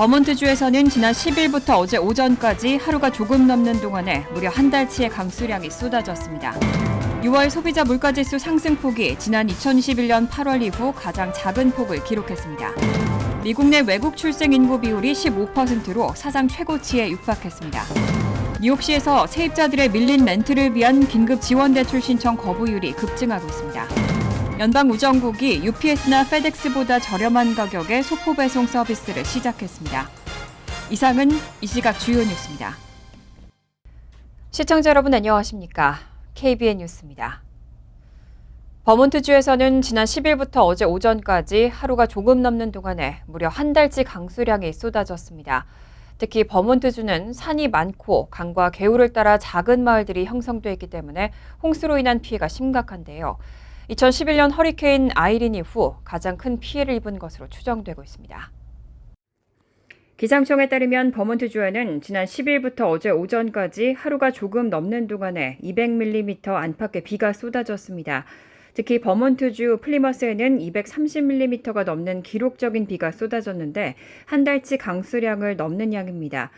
버몬트주에서는 지난 10일부터 어제 오전까지 하루가 조금 넘는 동안에 무려 한 달치의 강수량이 쏟아졌습니다. 6월 소비자 물가지수 상승폭이 지난 2021년 8월 이후 가장 작은 폭을 기록했습니다. 미국 내 외국 출생 인구 비율이 15%로 사상 최고치에 육박했습니다. 뉴욕시에서 세입자들의 밀린 렌트를 위한 긴급 지원대출 신청 거부율이 급증하고 있습니다. 연방우정국이 UPS나 페덱스보다 저렴한 가격의 소포 배송 서비스를 시작했습니다. 이상은 이 시각 주요 뉴스입니다. 시청자 여러분 안녕하십니까? KBN 뉴스입니다. 버몬트주에서는 지난 10일부터 어제 오전까지 하루가 조금 넘는 동안에 무려 한 달치 강수량이 쏟아졌습니다. 특히 버몬트주는 산이 많고 강과 개울을 따라 작은 마을들이 형성돼 있기 때문에 홍수로 인한 피해가 심각한데요. 2011년 허리케인 아이린 이후 가장 큰 피해를 입은 것으로 추정되고 있습니다. 기상청에 따르면 버몬트주에는 지난 10일부터 어제 오전까지 하루가 조금 넘는 동안에 200mm 안팎의 비가 쏟아졌습니다. 특히 버몬트주 플리머스에는 230mm가 넘는 기록적인 비가 쏟아졌는데 한 달치 강수량을 넘는 양입니다.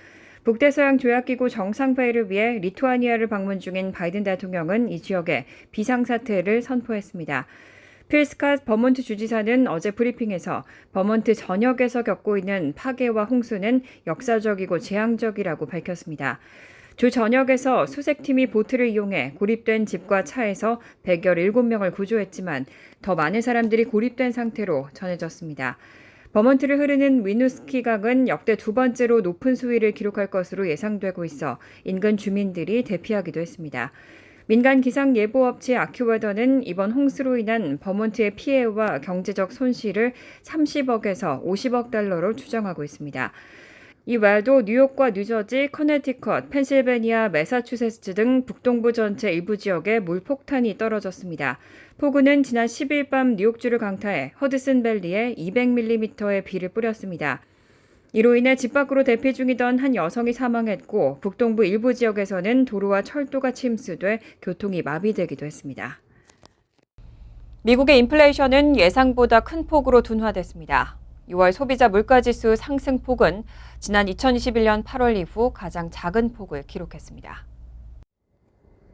북대서양 조약기구 정상회의를 위해 리투아니아를 방문 중인 바이든 대통령은 이 지역에 비상사태를 선포했습니다. 필 스캇 버몬트 주지사는 어제 브리핑에서 버몬트 전역에서 겪고 있는 파괴와 홍수는 역사적이고 재앙적이라고 밝혔습니다. 주 전역에서 수색팀이 보트를 이용해 고립된 집과 차에서 117명을 구조했지만 더 많은 사람들이 고립된 상태로 전해졌습니다. 버몬트를 흐르는 위누스키 강은 역대 두 번째로 높은 수위를 기록할 것으로 예상되고 있어 인근 주민들이 대피하기도 했습니다. 민간 기상예보업체 아큐웨더는 이번 홍수로 인한 버몬트의 피해와 경제적 손실을 30억에서 50억 달러로 추정하고 있습니다. 이 외에도 뉴욕과 뉴저지, 커네티컷, 펜실베니아, 매사추세츠 등 북동부 전체 일부 지역에 물폭탄이 떨어졌습니다. 폭우는 지난 10일 밤 뉴욕주를 강타해 허드슨밸리에 200mm의 비를 뿌렸습니다. 이로 인해 집 밖으로 대피 중이던 한 여성이 사망했고 북동부 일부 지역에서는 도로와 철도가 침수돼 교통이 마비되기도 했습니다. 미국의 인플레이션은 예상보다 큰 폭으로 둔화됐습니다. 6월 소비자 물가지수 상승폭은 지난 2021년 8월 이후 가장 작은 폭을 기록했습니다.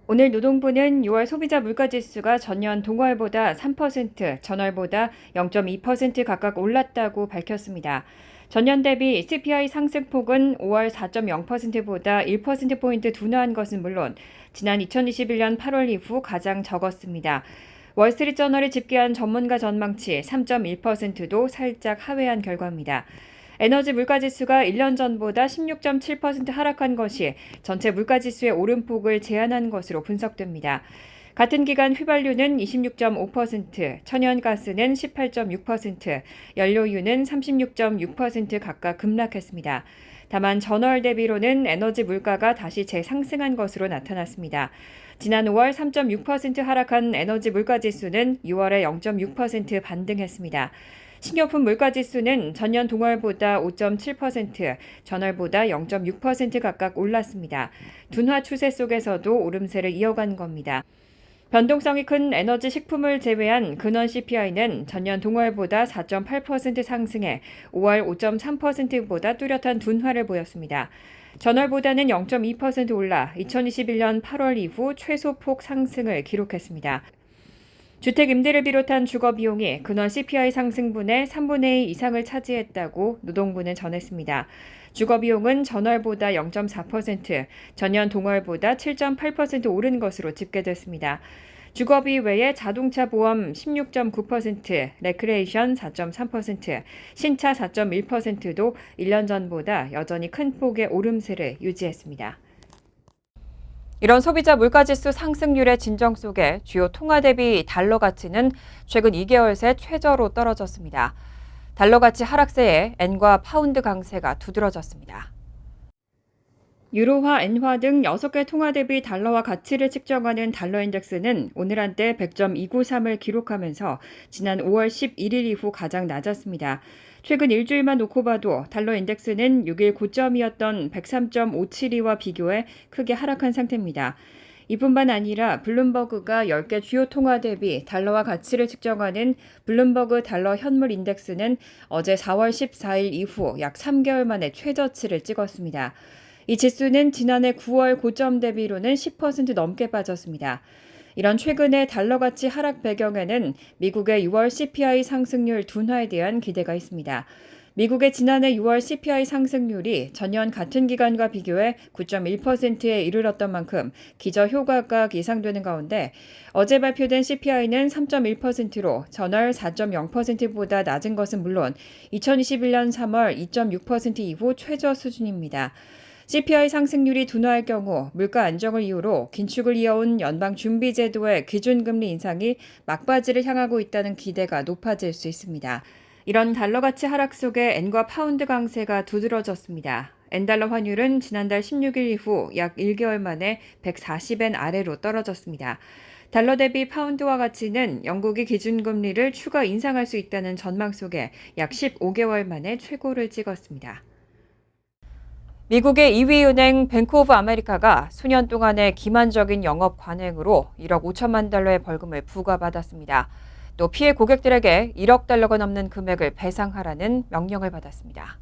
오늘 노동부는 6월 소비자 물가지수가 전년 동월보다 3%, 전월보다 0.2% 각각 올랐다고 밝혔습니다. 전년 대비 CPI 상승폭은 5월 4.0%보다 1%포인트 둔화한 것은 물론 지난 2021년 8월 이후 가장 적었습니다. 월스트리트저널이 집계한 전문가 전망치 3.1%도 살짝 하회한 결과입니다. 에너지 물가지수가 1년 전보다 16.7% 하락한 것이 전체 물가지수의 오름폭을 제한한 것으로 분석됩니다. 같은 기간 휘발유는 26.5%, 천연가스는 18.6%, 연료유는 36.6% 각각 급락했습니다. 다만 전월 대비로는 에너지 물가가 다시 재상승한 것으로 나타났습니다. 지난 5월 3.6% 하락한 에너지 물가지수는 6월에 0.6% 반등했습니다. 식료품 물가지수는 전년 동월보다 5.7%, 전월보다 0.6% 각각 올랐습니다. 둔화 추세 속에서도 오름세를 이어간 겁니다. 변동성이 큰 에너지 식품을 제외한 근원 CPI는 전년 동월보다 4.8% 상승해 5월 5.3%보다 뚜렷한 둔화를 보였습니다. 전월보다는 0.2% 올라 2021년 8월 이후 최소폭 상승을 기록했습니다. 주택 임대를 비롯한 주거 비용이 근원 CPI 상승분의 3분의 2 이상을 차지했다고 노동부는 전했습니다. 주거 비용은 전월보다 0.4%, 전년 동월보다 7.8% 오른 것으로 집계됐습니다. 주거비 외에 자동차 보험 16.9%, 레크레이션 4.3%, 신차 4.1%도 1년 전보다 여전히 큰 폭의 오름세를 유지했습니다. 이런 소비자 물가지수 상승률의 진정 속에 주요 통화 대비 달러 가치는 최근 2개월 새 최저로 떨어졌습니다. 달러 가치 하락세에 엔과 파운드 강세가 두드러졌습니다. 유로화, 엔화 등 6개 통화 대비 달러와 가치를 측정하는 달러 인덱스는 오늘 한때 100.293을 기록하면서 지난 5월 11일 이후 가장 낮았습니다. 최근 일주일만 놓고 봐도 달러 인덱스는 6일 고점이었던 103.572와 비교해 크게 하락한 상태입니다. 이뿐만 아니라 블룸버그가 10개 주요 통화 대비 달러와 가치를 측정하는 블룸버그 달러 현물 인덱스는 어제 4월 14일 이후 약 3개월 만에 최저치를 찍었습니다. 이 지수는 지난해 9월 고점 대비로는 10% 넘게 빠졌습니다. 이런 최근의 달러 가치 하락 배경에는 미국의 6월 CPI 상승률 둔화에 대한 기대가 있습니다. 미국의 지난해 6월 CPI 상승률이 전년 같은 기간과 비교해 9.1%에 이르렀던 만큼 기저 효과가 예상되는 가운데 어제 발표된 CPI는 3.1%로 전월 4.0%보다 낮은 것은 물론 2021년 3월 2.6% 이후 최저 수준입니다. CPI 상승률이 둔화할 경우 물가 안정을 이유로 긴축을 이어온 연방준비제도의 기준금리 인상이 막바지를 향하고 있다는 기대가 높아질 수 있습니다. 이런 달러 가치 하락 속에 엔과 파운드 강세가 두드러졌습니다. 엔달러 환율은 지난달 16일 이후 약 1개월 만에 140엔 아래로 떨어졌습니다. 달러 대비 파운드화 가치는 영국이 기준금리를 추가 인상할 수 있다는 전망 속에 약 15개월 만에 최고를 찍었습니다. 미국의 2위 은행 뱅크 오브 아메리카가 수년 동안의 기만적인 영업 관행으로 1억 5천만 달러의 벌금을 부과받았습니다. 또 피해 고객들에게 1억 달러가 넘는 금액을 배상하라는 명령을 받았습니다.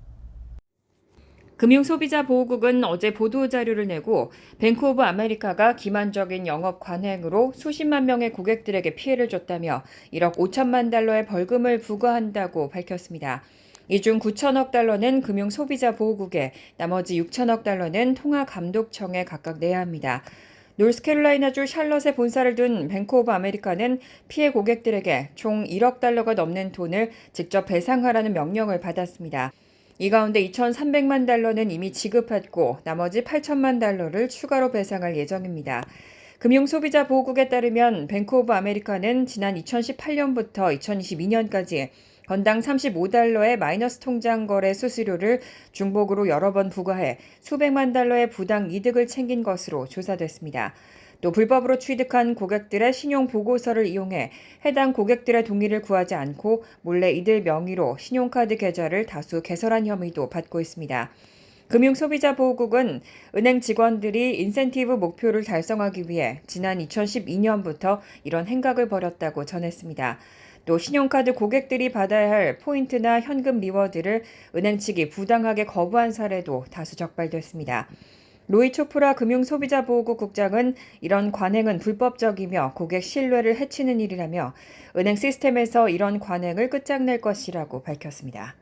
금융소비자보호국은 어제 보도자료를 내고 뱅크 오브 아메리카가 기만적인 영업 관행으로 수십만 명의 고객들에게 피해를 줬다며 1억 5천만 달러의 벌금을 부과한다고 밝혔습니다. 이 중 9천억 달러는 금융소비자보호국에 나머지 6천억 달러는 통화감독청에 각각 내야 합니다. 노스캐롤라이나주 샬럿에 본사를 둔 뱅크 오브 아메리카는 피해 고객들에게 총 1억 달러가 넘는 돈을 직접 배상하라는 명령을 받았습니다. 이 가운데 2,300만 달러는 이미 지급했고 나머지 8천만 달러를 추가로 배상할 예정입니다. 금융소비자보호국에 따르면 뱅크 오브 아메리카는 지난 2018년부터 2022년까지 건당 35달러의 마이너스 통장 거래 수수료를 중복으로 여러 번 부과해 수백만 달러의 부당 이득을 챙긴 것으로 조사됐습니다. 또 불법으로 취득한 고객들의 신용 보고서를 이용해 해당 고객들의 동의를 구하지 않고 몰래 이들 명의로 신용카드 계좌를 다수 개설한 혐의도 받고 있습니다. 금융소비자보호국은 은행 직원들이 인센티브 목표를 달성하기 위해 지난 2012년부터 이런 행각을 벌였다고 전했습니다. 또 신용카드 고객들이 받아야 할 포인트나 현금 리워드를 은행 측이 부당하게 거부한 사례도 다수 적발됐습니다. 로이 초프라 금융소비자보호국 국장은 이런 관행은 불법적이며 고객 신뢰를 해치는 일이라며 은행 시스템에서 이런 관행을 끝장낼 것이라고 밝혔습니다.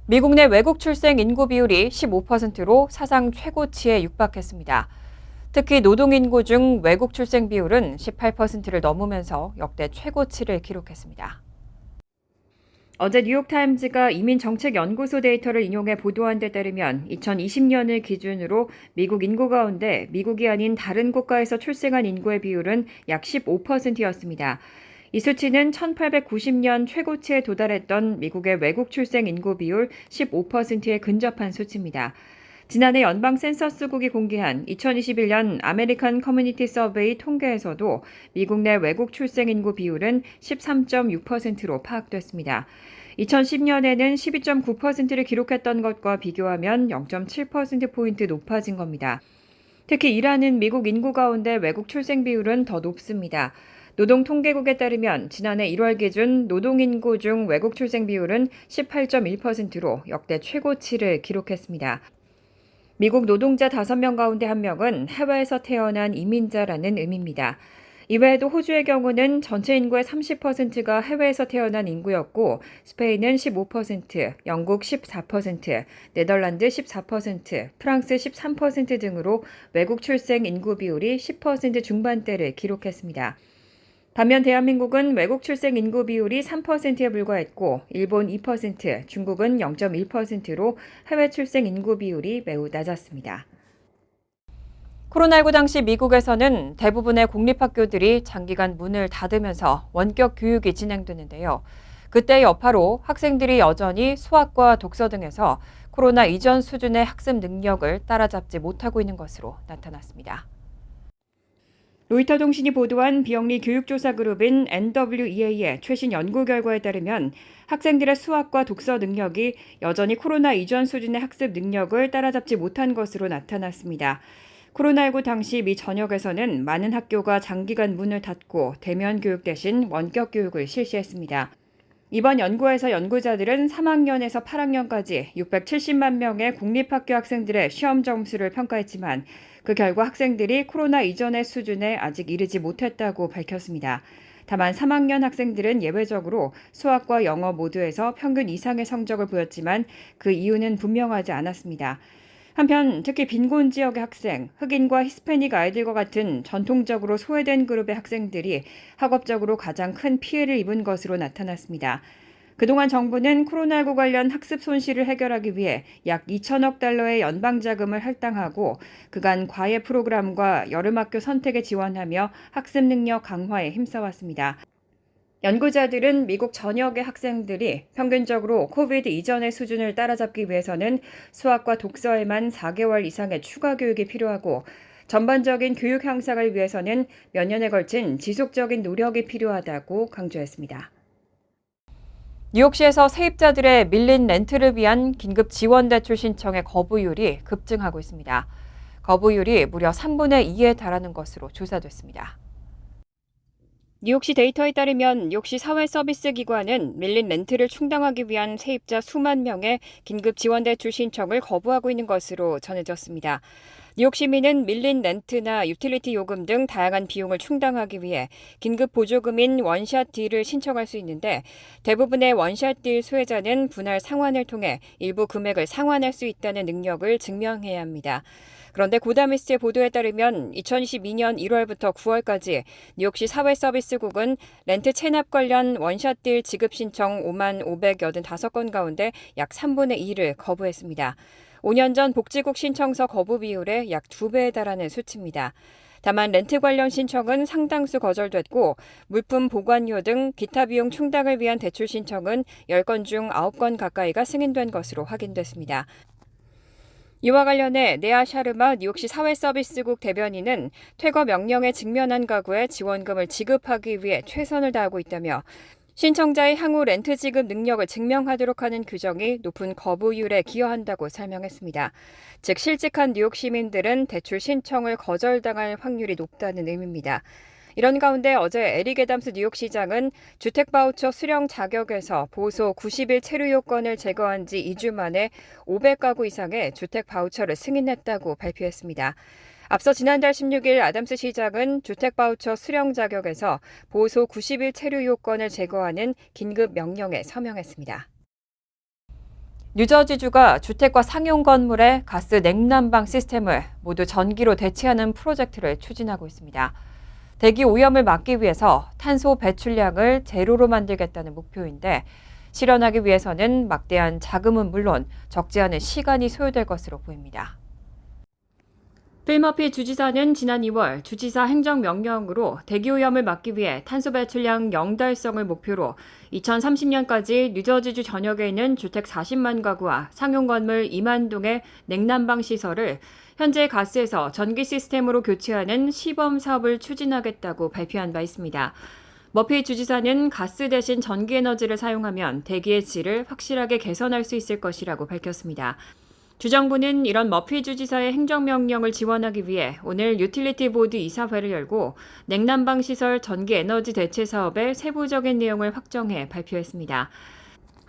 미국 내 외국 출생 인구 비율이 15%로 사상 최고치에 육박했습니다. 특히 노동인구 중 외국 출생 비율은 18%를 넘으면서 역대 최고치를 기록했습니다. 어제 뉴욕타임즈가 이민정책연구소 데이터를 인용해 보도한 데 따르면 2020년을 기준으로 미국 인구 가운데 미국이 아닌 다른 국가에서 출생한 인구의 비율은 약 15%였습니다. 이 수치는 1890년 최고치에 도달했던 미국의 외국 출생 인구 비율 15%에 근접한 수치입니다. 지난해 연방 센서스국이 공개한 2021년 아메리칸 커뮤니티 서베이 통계에서도 미국 내 외국 출생 인구 비율은 13.6%로 파악됐습니다. 2010년에는 12.9%를 기록했던 것과 비교하면 0.7%포인트 높아진 겁니다. 특히 일하는 미국 인구 가운데 외국 출생 비율은 더 높습니다. 노동통계국에 따르면 지난해 1월 기준 노동인구 중 외국 출생 비율은 18.1%로 역대 최고치를 기록했습니다. 미국 노동자 5명 가운데 1명은 해외에서 태어난 이민자라는 의미입니다. 이외에도 호주의 경우는 전체 인구의 30%가 해외에서 태어난 인구였고 스페인은 15%, 영국 14%, 네덜란드 14%, 프랑스 13% 등으로 외국 출생 인구 비율이 10% 중반대를 기록했습니다. 반면 대한민국은 외국 출생 인구 비율이 3%에 불과했고 일본 2%, 중국은 0.1%로 해외 출생 인구 비율이 매우 낮았습니다. 코로나19 당시 미국에서는 대부분의 공립학교들이 장기간 문을 닫으면서 원격 교육이 진행되는데요. 그때의 여파로 학생들이 여전히 수학과 독서 등에서 코로나 이전 수준의 학습 능력을 따라잡지 못하고 있는 것으로 나타났습니다. 로이터 통신이 보도한 비영리 교육조사 그룹인 NWEA의 최신 연구 결과에 따르면 학생들의 수학과 독서 능력이 여전히 코로나 이전 수준의 학습 능력을 따라잡지 못한 것으로 나타났습니다. 코로나19 당시 미 전역에서는 많은 학교가 장기간 문을 닫고 대면 교육 대신 원격 교육을 실시했습니다. 이번 연구에서 연구자들은 3학년에서 8학년까지 670만 명의 공립학교 학생들의 시험 점수를 평가했지만 그 결과 학생들이 코로나 이전의 수준에 아직 이르지 못했다고 밝혔습니다. 다만 3학년 학생들은 예외적으로 수학과 영어 모두에서 평균 이상의 성적을 보였지만 그 이유는 분명하지 않았습니다. 한편 특히 빈곤 지역의 학생, 흑인과 히스패닉 아이들과 같은 전통적으로 소외된 그룹의 학생들이 학업적으로 가장 큰 피해를 입은 것으로 나타났습니다. 그동안 정부는 코로나19 관련 학습 손실을 해결하기 위해 약 2천억 달러의 연방자금을 할당하고 그간 과외 프로그램과 여름학교 선택에 지원하며 학습 능력 강화에 힘써왔습니다. 연구자들은 미국 전역의 학생들이 평균적으로 코비드 이전의 수준을 따라잡기 위해서는 수학과 독서에만 4개월 이상의 추가 교육이 필요하고 전반적인 교육 향상을 위해서는 몇 년에 걸친 지속적인 노력이 필요하다고 강조했습니다. 뉴욕시에서 세입자들의 밀린 렌트를 위한 긴급 지원 대출 신청의 거부율이 급증하고 있습니다. 거부율이 무려 3분의 2에 달하는 것으로 조사됐습니다. 뉴욕시 데이터에 따르면 뉴욕시 사회서비스기관은 밀린 렌트를 충당하기 위한 세입자 수만 명의 긴급 지원 대출 신청을 거부하고 있는 것으로 전해졌습니다. 뉴욕 시민은 밀린 렌트나 유틸리티 요금 등 다양한 비용을 충당하기 위해 긴급 보조금인 원샷 딜을 신청할 수 있는데 대부분의 원샷 딜 수혜자는 분할 상환을 통해 일부 금액을 상환할 수 있다는 능력을 증명해야 합니다. 그런데 고다미스의 보도에 따르면 2022년 1월부터 9월까지 뉴욕시 사회서비스국은 렌트 체납 관련 원샷 딜 지급 신청 5만 585건 가운데 약 3분의 2를 거부했습니다. 5년 전 복지국 신청서 거부 비율의 약 2배에 달하는 수치입니다. 다만 렌트 관련 신청은 상당수 거절됐고 물품 보관료 등 기타 비용 충당을 위한 대출 신청은 10건 중 9건 가까이가 승인된 것으로 확인됐습니다. 이와 관련해 네아 샤르마 뉴욕시 사회서비스국 대변인은 퇴거 명령에 직면한 가구에 지원금을 지급하기 위해 최선을 다하고 있다며 신청자의 향후 렌트 지급 능력을 증명하도록 하는 규정이 높은 거부율에 기여한다고 설명했습니다. 즉 실직한 뉴욕 시민들은 대출 신청을 거절당할 확률이 높다는 의미입니다. 이런 가운데 어제 에릭 애담스 뉴욕시장은 주택바우처 수령 자격에서 보소 90일 체류 요건을 제거한 지 2주 만에 500가구 이상의 주택바우처를 승인했다고 발표했습니다. 앞서 지난달 16일 아담스 시장은 주택바우처 수령 자격에서 보소 90일 체류 요건을 제거하는 긴급 명령에 서명했습니다. 뉴저지주가 주택과 상용 건물의 가스 냉난방 시스템을 모두 전기로 대체하는 프로젝트를 추진하고 있습니다. 대기 오염을 막기 위해서 탄소 배출량을 제로로 만들겠다는 목표인데 실현하기 위해서는 막대한 자금은 물론 적지 않은 시간이 소요될 것으로 보입니다. 필 머피 주지사는 지난 2월 주지사 행정명령으로 대기오염을 막기 위해 탄소 배출량 0 달성을 목표로 2030년까지 뉴저지주 전역에 있는 주택 40만 가구와 상용 건물 2만 동의 냉난방 시설을 현재 가스에서 전기 시스템으로 교체하는 시범 사업을 추진하겠다고 발표한 바 있습니다. 머피 주지사는 가스 대신 전기 에너지를 사용하면 대기의 질을 확실하게 개선할 수 있을 것이라고 밝혔습니다. 주정부는 이런 머피 주지사의 행정명령을 지원하기 위해 오늘 유틸리티 보드 이사회를 열고 냉난방 시설 전기 에너지 대체 사업의 세부적인 내용을 확정해 발표했습니다.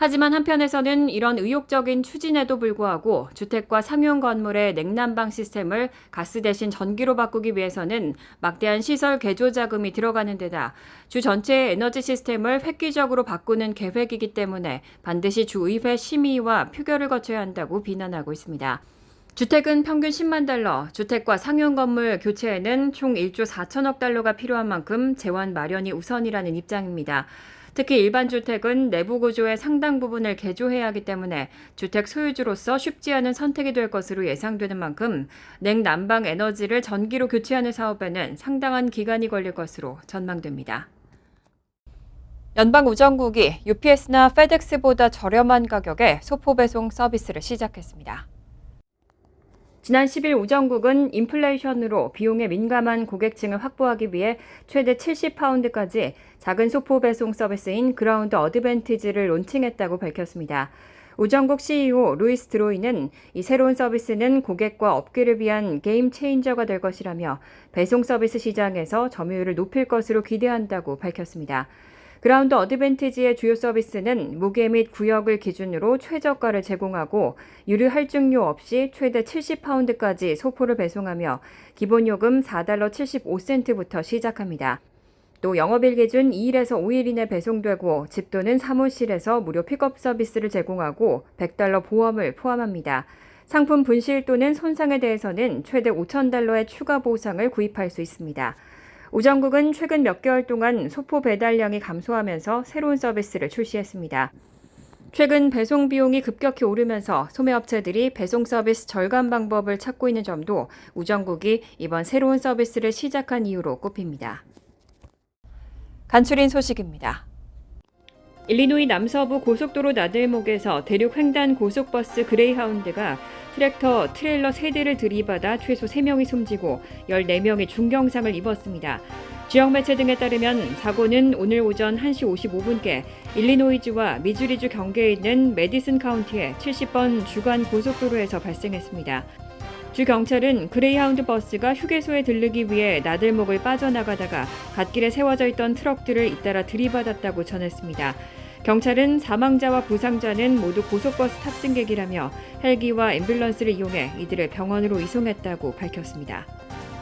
하지만 한편에서는 이런 의욕적인 추진에도 불구하고 주택과 상용 건물의 냉난방 시스템을 가스 대신 전기로 바꾸기 위해서는 막대한 시설 개조 자금이 들어가는 데다 주 전체의 에너지 시스템을 획기적으로 바꾸는 계획이기 때문에 반드시 주의회 심의와 표결을 거쳐야 한다고 비난하고 있습니다. 주택은 평균 10만 달러, 주택과 상용 건물 교체에는 총 1조 4천억 달러가 필요한 만큼 재원 마련이 우선이라는 입장입니다. 특히 일반 주택은 내부 구조의 상당 부분을 개조해야 하기 때문에 주택 소유주로서 쉽지 않은 선택이 될 것으로 예상되는 만큼 냉난방 에너지를 전기로 교체하는 사업에는 상당한 기간이 걸릴 것으로 전망됩니다. 연방우정국이 UPS나 FedEx보다 저렴한 가격에 소포 배송 서비스를 시작했습니다. 지난 10일 우정국은 인플레이션으로 비용에 민감한 고객층을 확보하기 위해 최대 70파운드까지 작은 소포 배송 서비스인 그라운드 어드밴티지를 론칭했다고 밝혔습니다. 우정국 CEO 루이스 드로이는 이 새로운 서비스는 고객과 업계를 위한 게임 체인저가 될 것이라며 배송 서비스 시장에서 점유율을 높일 것으로 기대한다고 밝혔습니다. 그라운드 어드밴티지의 주요 서비스는 무게 및 구역을 기준으로 최저가를 제공하고 유류 할증료 없이 최대 70파운드까지 소포를 배송하며 기본 요금 $4.75부터 시작합니다. 또 영업일 기준 2일에서 5일 이내 배송되고 집 또는 사무실에서 무료 픽업 서비스를 제공하고 $100 보험을 포함합니다. 상품 분실 또는 손상에 대해서는 최대 $5,000의 추가 보상을 구입할 수 있습니다. 우정국은 최근 몇 개월 동안 소포 배달량이 감소하면서 새로운 서비스를 출시했습니다. 최근 배송 비용이 급격히 오르면서 소매업체들이 배송 서비스 절감 방법을 찾고 있는 점도 우정국이 이번 새로운 서비스를 시작한 이유로 꼽힙니다. 간추린 소식입니다. 일리노이 남서부 고속도로 나들목에서 대륙 횡단 고속버스 그레이하운드가 트랙터 트레일러 3대를 들이받아 최소 3명이 숨지고 14명이 중경상을 입었습니다. 지역 매체 등에 따르면 사고는 오늘 오전 1시 55분께 일리노이주와 미주리주 경계에 있는 메디슨 카운티의 70번 주간 고속도로에서 발생했습니다. 주 경찰은 그레이하운드 버스가 휴게소에 들르기 위해 나들목을 빠져나가다가 갓길에 세워져 있던 트럭들을 잇따라 들이받았다고 전했습니다. 경찰은 사망자와 부상자는 모두 고속버스 탑승객이라며 헬기와 앰뷸런스를 이용해 이들을 병원으로 이송했다고 밝혔습니다.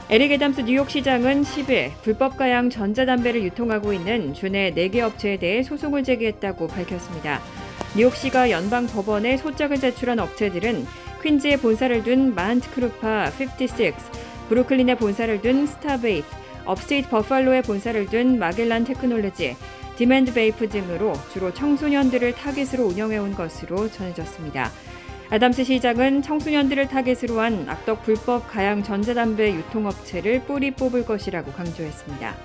에릭 애담스 뉴욕시장은 10일 불법 가양 전자담배를 유통하고 있는 주내 4개 업체에 대해 소송을 제기했다고 밝혔습니다. 뉴욕시가 연방법원에 소장을 제출한 업체들은 퀸즈에 본사를 둔 마한트 크루파 56, 브루클린에 본사를 둔 스타베이프, 업스테이트 버팔로에 본사를 둔 마겔란 테크놀로지, 디맨드 베이프 등으로 주로 청소년들을 타깃으로 운영해온 것으로 전해졌습니다. 애담스 시장은 청소년들을 타깃으로 한 악덕 불법 가양 전자담배 유통업체를 뿌리 뽑을 것이라고 강조했습니다.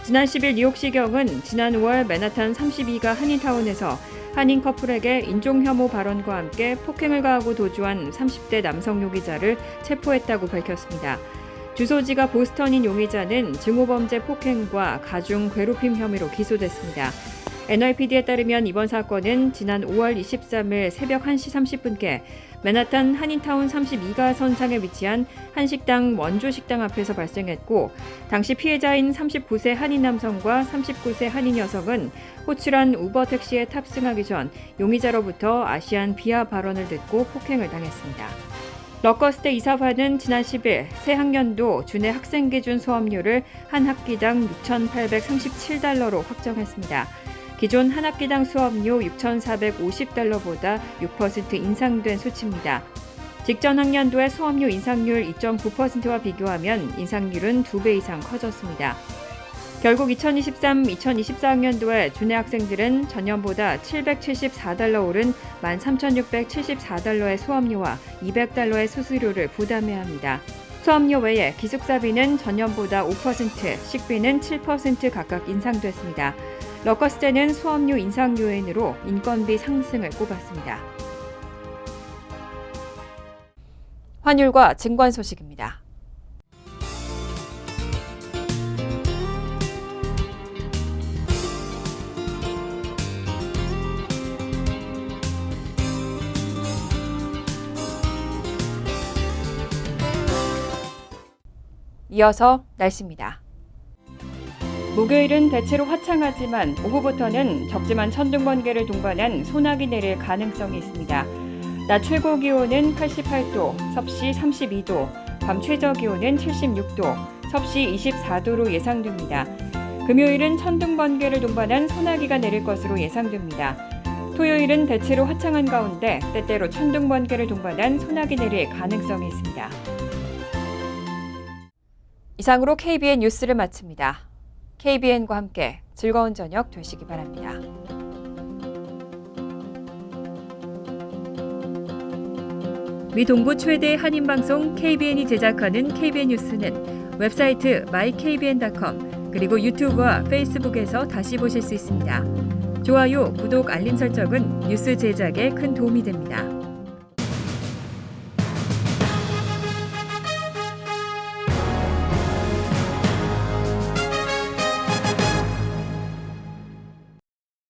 지난 10일 뉴욕시경은 지난 5월 맨하탄 32가 한인타운에서 한인 커플에게 인종혐오 발언과 함께 폭행을 가하고 도주한 30대 남성 용의자를 체포했다고 밝혔습니다. 주소지가 보스턴인 용의자는 증오범죄 폭행과 가중 괴롭힘 혐의로 기소됐습니다. NYPD에 따르면 이번 사건은 지난 5월 23일 새벽 1시 30분께 맨하탄 한인타운 32가 선상에 위치한 한식당 원조식당 앞에서 발생했고 당시 피해자인 39세 한인 남성과 39세 한인 여성은 호출한 우버 택시에 탑승하기 전 용의자로부터 아시안 비하 발언을 듣고 폭행을 당했습니다. 러커스대 이사회는 지난 10일 새 학년도 주내 학생 기준 수업료를 한 학기당 $6,837로 확정했습니다. 기존 한 학기당 수업료 $6,450보다 6% 인상된 수치입니다. 직전 학년도의 수업료 인상률 2.9%와 비교하면 인상률은 2배 이상 커졌습니다. 결국 2023-2024학년도에 주내 학생들은 전년보다 $774 오른 $13,674의 수업료와 $200의 수수료를 부담해야 합니다. 수업료 외에 기숙사비는 전년보다 5%, 식비는 7% 각각 인상됐습니다. 러커스대는 수업료 인상 요인으로 인건비 상승을 꼽았습니다. 환율과 증권 소식입니다. 이어서 날씨입니다. 목요일은 대체로 화창하지만 오후부터는 적지만 천둥 번개를 동반한 소나기 내릴 가능성이 있습니다. 낮 최고 기온은 88도, 섭씨 32도, 밤 최저 기온은 76도, 섭씨 24도로 예상됩니다. 금요일은 천둥 번개를 동반한 소나기가 내릴 것으로 예상됩니다. 토요일은 대체로 화창한 가운데 때때로 천둥 번개를 동반한 소나기 내릴 가능성이 있습니다. 이상으로 KBN 뉴스를 마칩니다. KBN과 함께 즐거운 저녁 되시기 바랍니다. 미 동부 최대 한인방송 KBN이 제작하는 KBN 뉴스는 웹사이트 mykbn.com 그리고 유튜브와 페이스북에서 다시 보실 수 있습니다. 좋아요, 구독, 알림 설정은 뉴스 제작에 큰 도움이 됩니다.